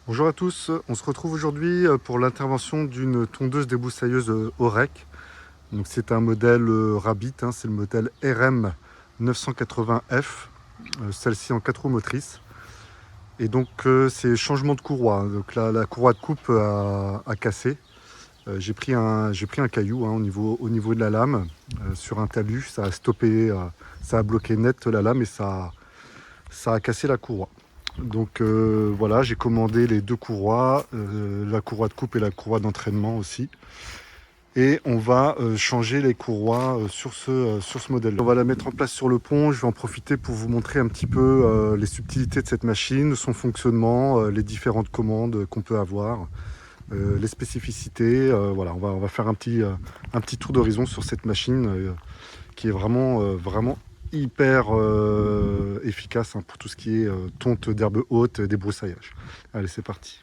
Bonjour à tous, on se retrouve aujourd'hui pour l'intervention d'une tondeuse débroussailleuse Orec. Donc c'est un modèle Rabbit, hein, c'est le modèle RM 980F, celle-ci en 4 roues motrices. Et donc c'est changement de courroie, hein. Donc la courroie de coupe a cassé. J'ai pris un caillou, hein, au niveau de la lame, sur un talus, ça a stoppé, ça a bloqué net la lame et ça a cassé la courroie. Donc voilà, j'ai commandé les deux courroies, la courroie de coupe et la courroie d'entraînement aussi. Et on va changer les courroies sur ce modèle. On va la mettre en place sur le pont. Je vais en profiter pour vous montrer un petit peu les subtilités de cette machine, son fonctionnement, les différentes commandes qu'on peut avoir, les spécificités. Voilà, on va faire un petit tour d'horizon sur cette machine qui est vraiment hyper efficace, hein, pour tout ce qui est tonte d'herbe haute, débroussaillage. Allez, c'est parti.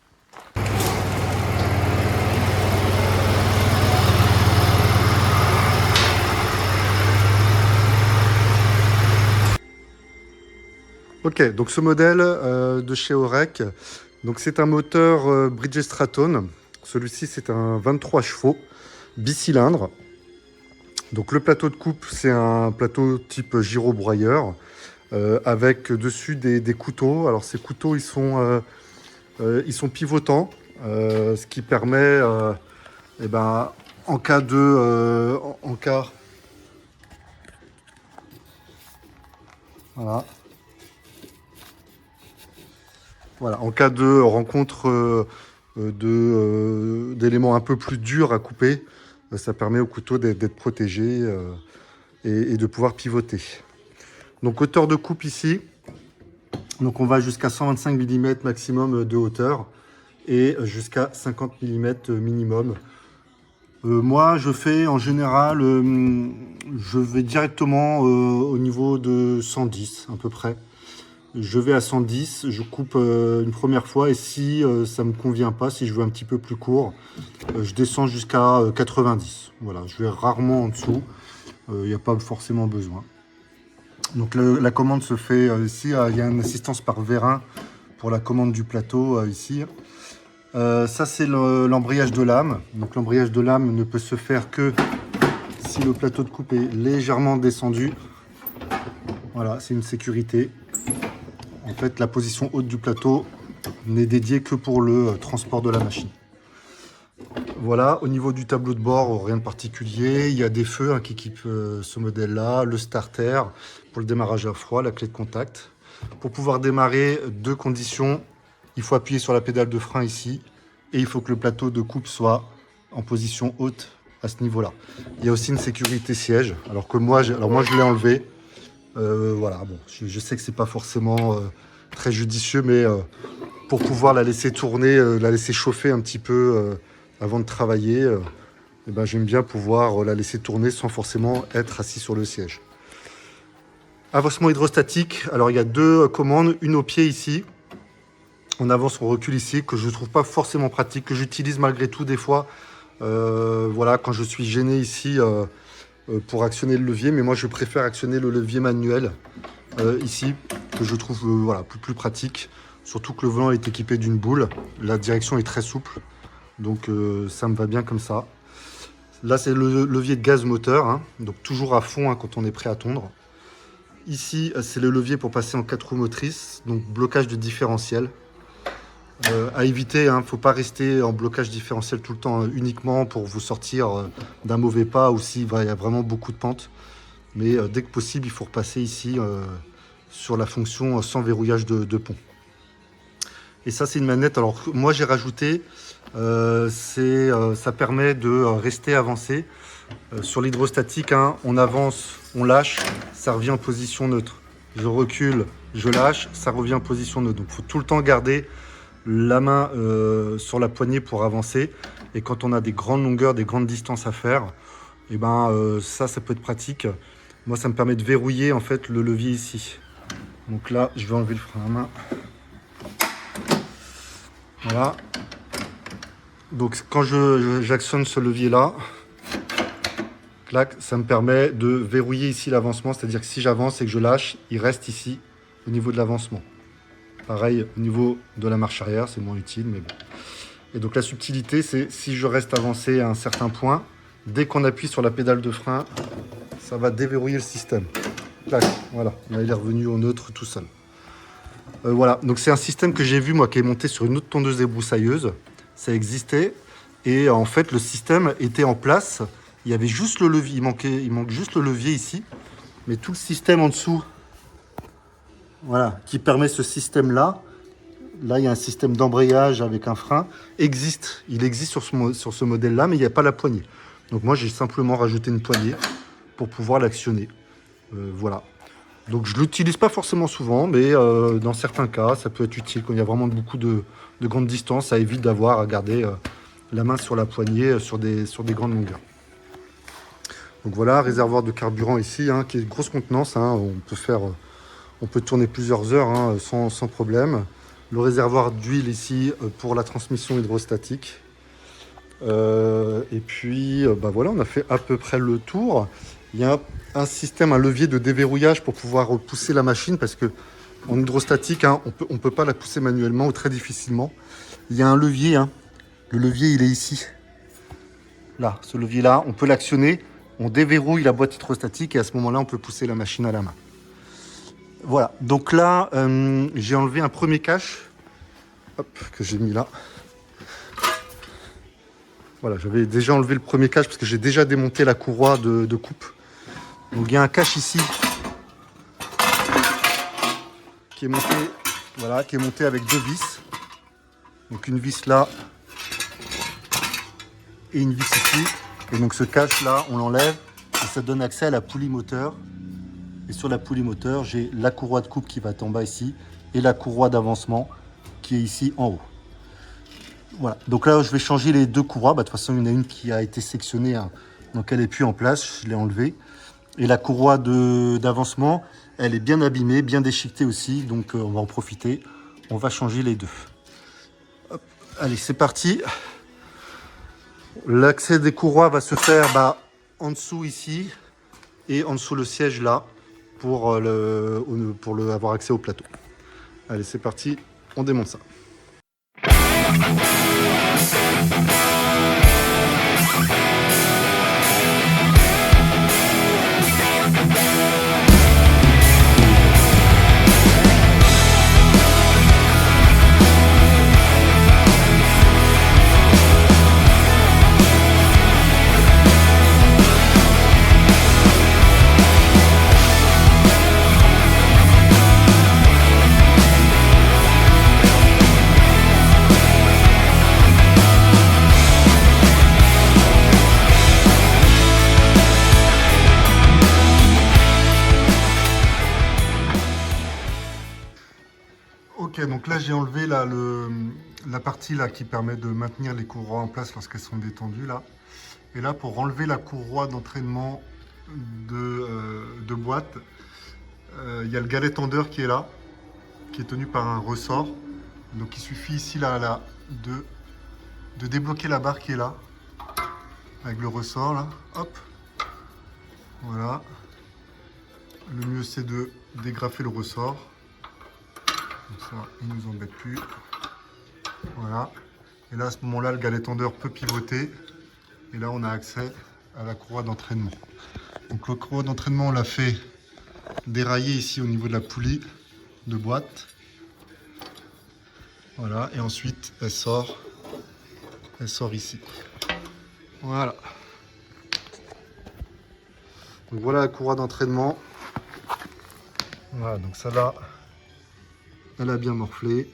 Ok, donc ce modèle de chez Orec, donc c'est un moteur Bridgestone. Celui-ci, c'est un 23 chevaux bicylindre. Donc le plateau de coupe, c'est un plateau type gyrobroyeur avec dessus des couteaux. Alors ces couteaux, ils sont pivotants, ce qui permet, eh ben, en cas de, en cas, voilà, voilà, en cas de rencontre d'éléments un peu plus durs à couper, ça permet au couteau d'être protégé et de pouvoir pivoter. Donc hauteur de coupe ici, donc on va jusqu'à 125 mm maximum de hauteur et jusqu'à 50 mm minimum. Moi, je fais en général, je vais directement au niveau de 110 à peu près. Je vais à 110, je coupe une première fois et si ça me convient pas, si je veux un petit peu plus court, je descends jusqu'à 90. Voilà, je vais rarement en dessous, il n'y a pas forcément besoin. Donc la commande se fait ici, il y a une assistance par vérin pour la commande du plateau ici. Ça c'est l'embrayage de lame. Donc l'embrayage de lame ne peut se faire que si le plateau de coupe est légèrement descendu. Voilà, c'est une sécurité. En fait, la position haute du plateau n'est dédiée que pour le transport de la machine. Voilà, au niveau du tableau de bord, rien de particulier. Il y a des feux, hein, qui équipent ce modèle-là, le starter pour le démarrage à froid, la clé de contact. Pour pouvoir démarrer, deux conditions. Il faut appuyer sur la pédale de frein ici et il faut que le plateau de coupe soit en position haute à ce niveau-là. Il y a aussi une sécurité siège, alors moi je l'ai enlevé. Voilà, bon, je sais que c'est pas forcément très judicieux, mais pour pouvoir la laisser tourner, la laisser chauffer un petit peu avant de travailler, eh ben, j'aime bien pouvoir la laisser tourner sans forcément être assis sur le siège. Avancement hydrostatique, alors il y a deux commandes, une au pied ici, on avance, on recule ici, que je ne trouve pas forcément pratique, que j'utilise malgré tout des fois, voilà, quand je suis gêné ici pour actionner le levier, mais moi je préfère actionner le levier manuel ici, que je trouve voilà, plus pratique, surtout que le volant est équipé d'une boule, la direction est très souple, donc ça me va bien comme ça. Là c'est le levier de gaz moteur, hein, donc toujours à fond, hein, quand on est prêt à tondre. Ici c'est le levier pour passer en 4 roues motrices, donc blocage de différentiel. À éviter, hein, faut pas rester en blocage différentiel tout le temps, uniquement pour vous sortir d'un mauvais pas ou s'il y a vraiment beaucoup de pente. Mais dès que possible, il faut repasser ici sur la fonction sans verrouillage de pont. Et ça, c'est une manette. Alors moi, j'ai rajouté, ça permet de rester avancé. Sur l'hydrostatique, hein, on avance, on lâche, ça revient en position neutre. Je recule, je lâche, ça revient en position neutre. Donc il faut tout le temps garder la main sur la poignée pour avancer. Et quand on a des grandes longueurs, des grandes distances à faire, et ben, ça peut être pratique. Moi, ça me permet de verrouiller en fait le levier ici. Donc là, je vais enlever le frein à main. Voilà. Donc quand j'actionne ce levier-là, clac, ça me permet de verrouiller ici l'avancement. C'est-à-dire que si j'avance et que je lâche, il reste ici au niveau de l'avancement. Pareil, au niveau de la marche arrière, c'est moins utile, mais bon. Et donc la subtilité, c'est si je reste avancé à un certain point, dès qu'on appuie sur la pédale de frein, ça va déverrouiller le système. Tac, voilà, là il est revenu au neutre tout seul. Voilà, donc c'est un système que j'ai vu moi qui est monté sur une autre tondeuse débroussailleuse. Ça existait et en fait le système était en place. Il y avait juste le levier, il manque juste le levier ici, mais tout le système en dessous, voilà, qui permet ce système-là. Là, il y a un système d'embrayage avec un frein. Il existe sur ce modèle-là, mais il n'y a pas la poignée. Donc moi, j'ai simplement rajouté une poignée pour pouvoir l'actionner. Voilà. Donc je ne l'utilise pas forcément souvent, mais dans certains cas, ça peut être utile. Quand il y a vraiment beaucoup de grandes distances, ça évite d'avoir à garder la main sur la poignée sur des grandes longueurs. Donc voilà, réservoir de carburant ici, hein, qui est de grosse contenance. Hein, on peut tourner plusieurs heures hein, sans problème. Le réservoir d'huile ici pour la transmission hydrostatique. Et puis, voilà, on a fait à peu près le tour. Il y a un système, un levier de déverrouillage pour pouvoir pousser la machine parce que en hydrostatique, hein, on peut pas la pousser manuellement ou très difficilement. Il y a un levier, hein. Le levier il est ici. Là, ce levier-là, on peut l'actionner, on déverrouille la boîte hydrostatique et à ce moment-là, on peut pousser la machine à la main. Voilà, donc là, j'ai enlevé un premier cache, hop, que j'ai mis là. Voilà, j'avais déjà enlevé le premier cache parce que j'ai déjà démonté la courroie de coupe. Donc il y a un cache ici qui est monté, voilà, qui est monté avec deux vis. Donc une vis là et une vis ici. Et donc ce cache là, on l'enlève et ça donne accès à la poulie moteur. Et sur la poulie moteur, j'ai la courroie de coupe qui va être en bas ici et la courroie d'avancement qui est ici en haut. Voilà, donc là je vais changer les deux courroies. De toute façon, il y en a une qui a été sectionnée, hein, donc elle n'est plus en place, je l'ai enlevée. Et la courroie d'avancement, elle est bien abîmée, bien déchiquetée aussi, donc on va en profiter. On va changer les deux. Hop, allez, c'est parti. L'accès des courroies va se faire en dessous ici et en dessous le siège là pour avoir accès au plateau. Allez, c'est parti, on démonte ça. Ok, donc là j'ai enlevé la partie là qui permet de maintenir les courroies en place lorsqu'elles sont détendues là. Et là pour enlever la courroie d'entraînement de boîte, il y a le galet tendeur qui est là, qui est tenu par un ressort. Donc il suffit ici là de débloquer la barre qui est là, avec le ressort là, hop, voilà. Le mieux c'est de dégrafer le ressort. Donc ça, il ne nous embête plus. Voilà. Et là, à ce moment-là, le galet tendeur peut pivoter. Et là, on a accès à la courroie d'entraînement. Donc la courroie d'entraînement, on l'a fait dérailler ici au niveau de la poulie de boîte. Voilà. Et ensuite, elle sort ici. Voilà. Donc voilà la courroie d'entraînement. Voilà, donc ça là. Elle a bien morflé.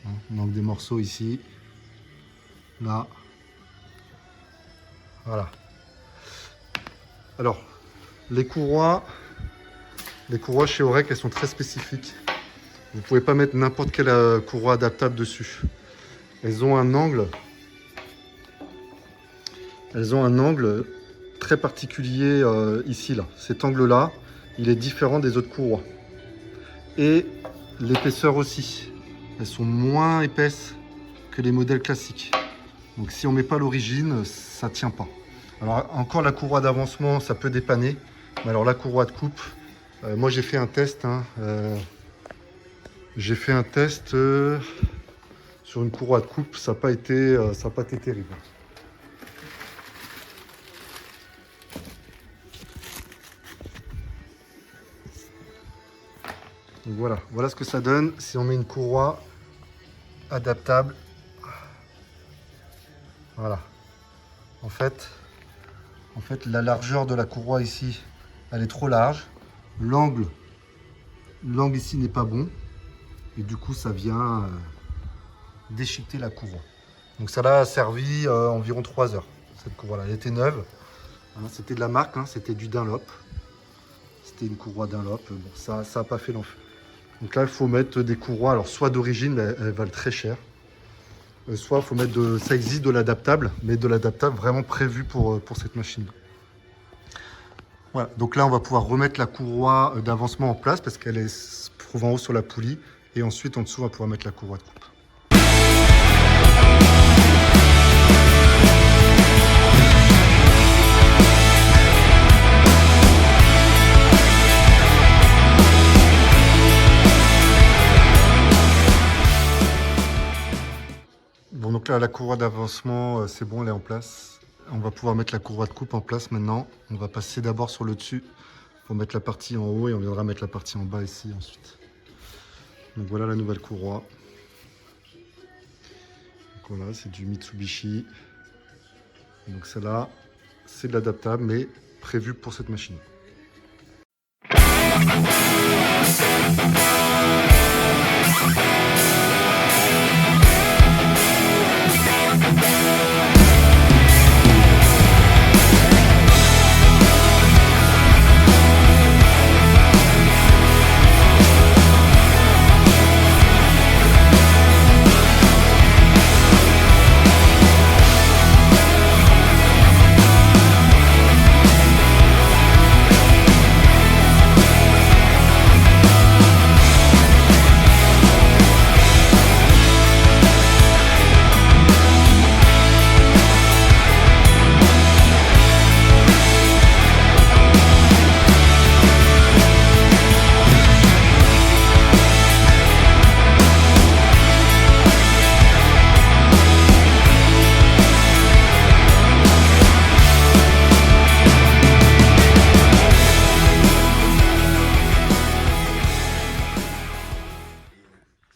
Il manque des morceaux ici. Là. Voilà. Alors, les courroies chez Orec, elles sont très spécifiques. Vous ne pouvez pas mettre n'importe quelle courroie adaptable dessus. Elles ont un angle très particulier ici, là. Cet angle-là, il est différent des autres courroies. Et l'épaisseur aussi. Elles sont moins épaisses que les modèles classiques. Donc si on ne met pas l'origine, ça ne tient pas. Alors encore la courroie d'avancement, ça peut dépanner. Mais alors la courroie de coupe, Moi j'ai fait un test. Hein, j'ai fait un test sur une courroie de coupe. Ça n'a pas été, terrible. Donc voilà ce que ça donne si on met une courroie adaptable. Voilà. En fait, la largeur de la courroie ici, elle est trop large. L'angle ici n'est pas bon. Et du coup, ça vient déchiqueter la courroie. Donc ça l'a servi environ 3 heures. Cette courroie-là, elle était neuve. Hein, c'était de la marque, hein, c'était du Dunlop. C'était une courroie Dunlop. Bon, ça n'a pas fait l'enfer. Donc là, il faut mettre des courroies. Alors, soit d'origine, mais elles valent très cher. Soit il faut mettre ça existe de l'adaptable, mais de l'adaptable vraiment prévu pour cette machine. Voilà, donc là on va pouvoir remettre la courroie d'avancement en place parce qu'elle se trouve en haut sur la poulie. Et ensuite en dessous on va pouvoir mettre la courroie de coupe. Bon, donc là la courroie d'avancement c'est bon, elle est en place. On va pouvoir mettre la courroie de coupe en place maintenant. On va passer d'abord sur le dessus pour mettre la partie en haut et on viendra mettre la partie en bas ici ensuite. Donc voilà la nouvelle courroie. Donc voilà, c'est du Mitsubishi. Donc celle-là, c'est de l'adaptable mais prévu pour cette machine.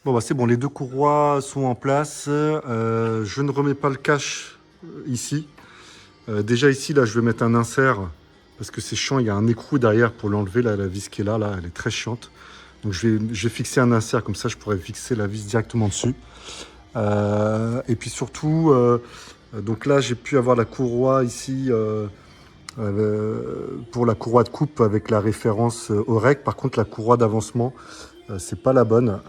Bon bah c'est bon, les deux courroies sont en place. Je ne remets pas le cache ici. Déjà ici, là, je vais mettre un insert parce que c'est chiant. Il y a un écrou derrière pour l'enlever. Là, la vis qui est là, elle est très chiante. Donc je vais fixer un insert comme ça, je pourrais fixer la vis directement dessus. Et puis surtout, donc là, j'ai pu avoir la courroie ici pour la courroie de coupe avec la référence OREC. Par contre, la courroie d'avancement, c'est pas la bonne.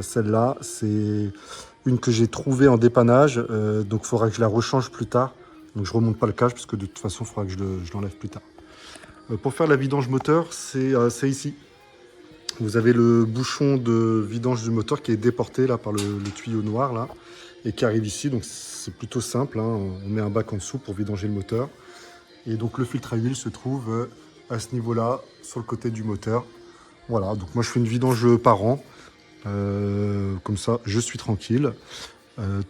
Celle-là, c'est une que j'ai trouvée en dépannage. Donc il faudra que je la rechange plus tard. Donc je remonte pas le cache parce que de toute façon, il faudra que je l'enlève plus tard. Pour faire la vidange moteur, c'est ici. Vous avez le bouchon de vidange du moteur qui est déporté là par le tuyau noir là et qui arrive ici. Donc c'est plutôt simple. Hein. On met un bac en dessous pour vidanger le moteur. Et donc le filtre à huile se trouve à ce niveau-là, sur le côté du moteur. Voilà, donc moi je fais une vidange par an, comme ça je suis tranquille.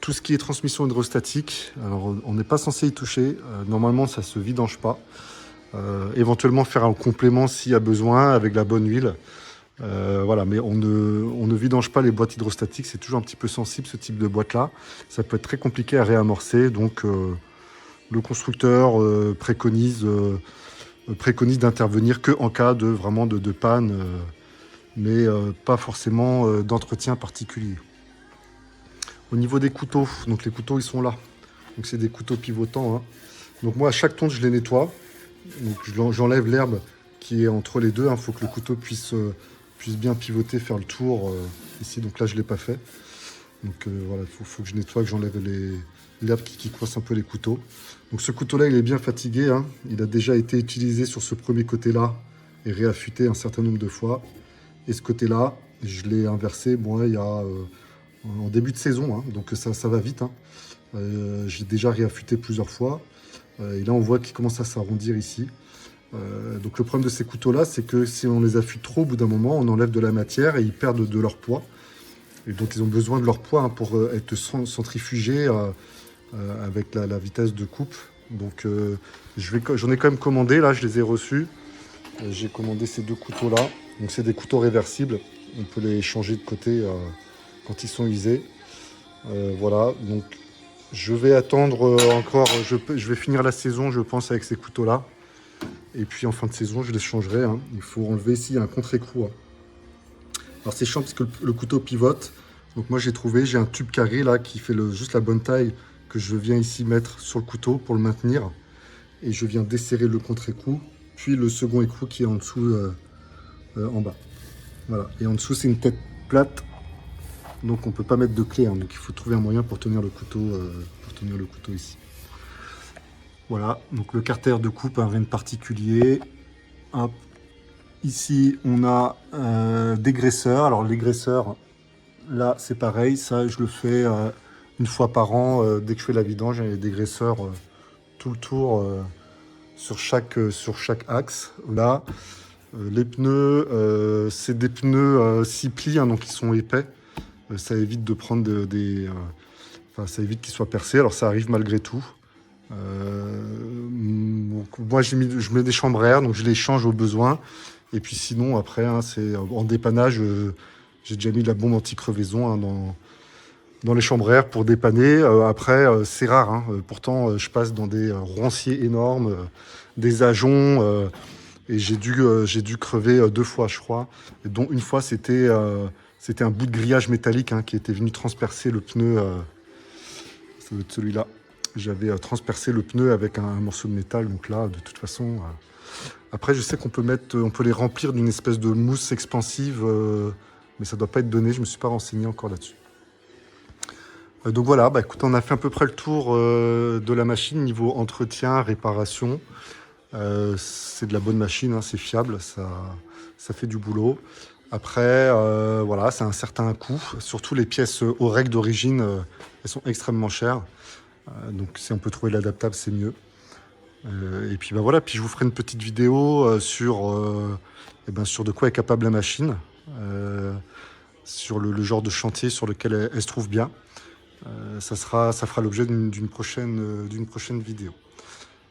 Tout ce qui est transmission hydrostatique, alors on n'est pas censé y toucher, normalement ça ne se vidange pas. Éventuellement faire un complément s'il y a besoin avec la bonne huile. Voilà, mais on ne vidange pas les boîtes hydrostatiques, c'est toujours un petit peu sensible ce type de boîte-là. Ça peut être très compliqué à réamorcer, donc le constructeur préconise d'intervenir que en cas de vraiment de panne, mais pas forcément d'entretien particulier. Au niveau des couteaux, donc les couteaux ils sont là. Donc c'est des couteaux pivotants. Hein. Donc moi à chaque tonte je les nettoie. Donc j'enlève l'herbe qui est entre les deux. Il faut que le couteau puisse bien pivoter, faire le tour ici. Donc là je ne l'ai pas fait. Donc voilà, il faut que je nettoie, que j'enlève l'herbe qui coince un peu les couteaux. Donc ce couteau-là, il est bien fatigué. Hein. Il a déjà été utilisé sur ce premier côté-là et réaffûté un certain nombre de fois. Et ce côté-là, je l'ai inversé il y a en début de saison. Hein. Donc ça va vite. Hein. J'ai déjà réaffûté plusieurs fois. Et là, on voit qu'il commence à s'arrondir ici. Donc le problème de ces couteaux-là, c'est que si on les affûte trop, au bout d'un moment, on enlève de la matière et ils perdent de leur poids. Et donc ils ont besoin de leur poids hein, pour être centrifugés avec la vitesse de coupe. Donc j'en ai quand même commandé, là je les ai reçus. J'ai commandé ces 2 couteaux-là. Donc c'est des couteaux réversibles. On peut les changer de côté quand ils sont usés. Voilà, donc je vais attendre encore, je vais finir la saison je pense avec ces couteaux-là. Et puis en fin de saison je les changerai. Hein. Il faut enlever ici un contre-écrou. Hein. Alors c'est chiant parce que le couteau pivote. Donc moi j'ai un tube carré là qui fait juste la bonne taille que je viens ici mettre sur le couteau pour le maintenir. Et je viens desserrer le contre-écrou, puis le second écrou qui est en dessous, en bas. Voilà. Et en dessous c'est une tête plate. Donc on ne peut pas mettre de clé, hein. Donc il faut trouver un moyen pour tenir le couteau ici. Voilà, donc le carter de coupe, hein, rien de particulier. Hop. Ici on a des graisseurs. Alors les graisseurs, là c'est pareil, ça je le fais une fois par an. Dès que je fais la vidange, j'ai des graisseurs tout le tour sur chaque axe. Là, les pneus, c'est des pneus 6 plis, hein, donc ils sont épais. Ça évite de prendre ça évite qu'ils soient percés. Alors ça arrive malgré tout. Donc, moi je mets des chambres à air, donc je les change au besoin. Et puis sinon après, hein, c'est en dépannage. J'ai déjà mis de la bombe anti-crevaison hein, dans les chambres à air pour dépanner. Après c'est rare. Hein. Pourtant je passe dans des ronciers énormes, des ajoncs. Et j'ai dû crever 2 fois, je crois. Et dont une fois, c'était un bout de grillage métallique hein, qui était venu transpercer le pneu. Ça doit être celui-là. J'avais transpercé le pneu avec un morceau de métal. Donc là, de toute façon... Après, je sais qu'on peut les remplir d'une espèce de mousse expansive. Mais ça ne doit pas être donné. Je ne me suis pas renseigné encore là-dessus. Donc voilà, bah, écoute, on a fait à peu près le tour de la machine niveau entretien, réparation. C'est de la bonne machine, hein, c'est fiable, ça fait du boulot. Après, voilà, c'est un certain coût. Surtout les pièces Orec d'origine, elles sont extrêmement chères. Donc si on peut trouver l'adaptable, c'est mieux. Et puis bah, voilà, puis je vous ferai une petite vidéo sur de quoi est capable la machine, sur le genre de chantier sur lequel elle se trouve bien. Ça fera l'objet d'une prochaine vidéo.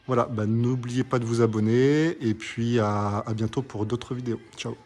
Voilà, bah, n'oubliez pas de vous abonner et puis à bientôt pour d'autres vidéos. Ciao.